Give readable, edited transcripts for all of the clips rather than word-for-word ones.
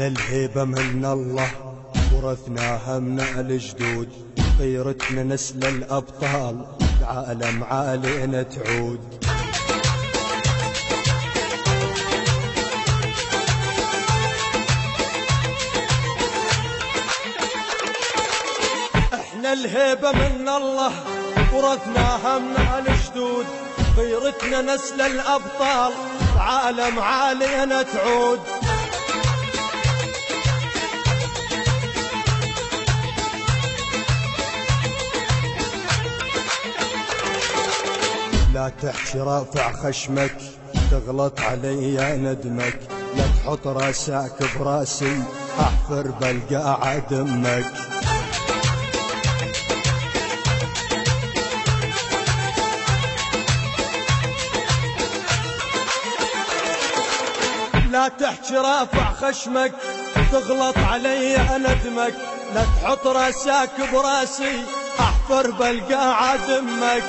الهيبة من الله ورثناها من الجدود، غيرتنا نسل الأبطال العالم علينا تعود. احنا الهيبة من الله ورثناها من الجدود، غيرتنا نسل الأبطال العالم علينا تعود. لا تحكي رافع خشمك تغلط علي ندمك، لا تحط راسك براسي احفر بلقى عدمك. لا تحكي رافع خشمك تغلط علي ندمك، لا تحط راسك براسي احفر بلقى عدمك.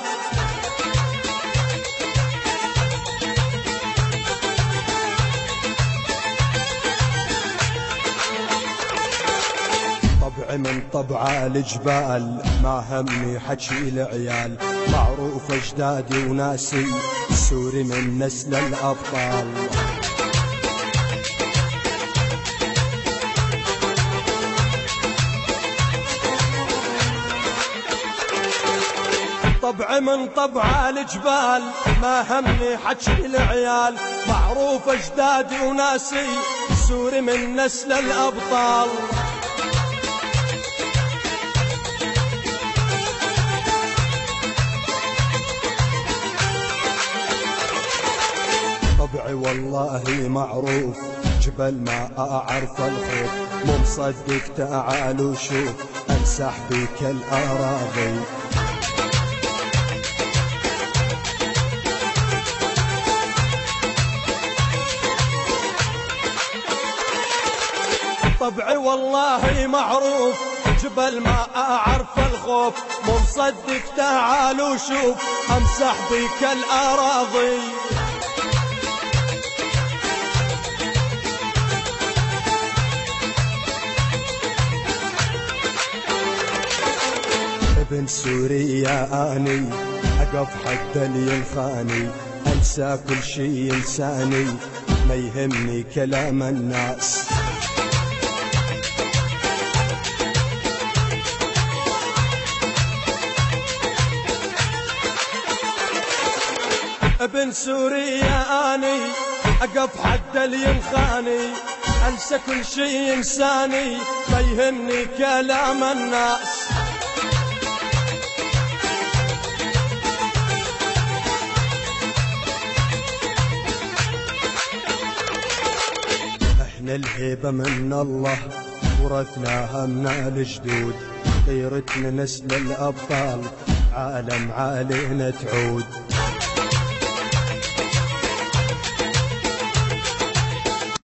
طبعي من طبع الجبال ما همني حكي العيال، معروف اجدادي وناسي سوري من نسل الابطال. طبعي من طبع الجبال ما همني حكي العيال، معروف اجدادي وناسي سوري من نسل الابطال. طبعي والله معروف جبل ما أعرف الخوف، مو مصدق تعال وشوف أمسح بك الأراضي. طبعي والله معروف جبل ما أعرف الخوف، مو مصدق تعال وشوف أمسح بك الأراضي. ابن سوريا اني اقف حد اللي ينخاني، انسى كل شي انساني ما يهمني كلام الناس. ابن سوريا اني اقف حد اللي ينخاني، انسى كل شي انساني ما يهمني كلام الناس. احنا الهيبة من الله ورثناها من الجدود، غيرتنا نسل الأبطال عالم علينا تعود.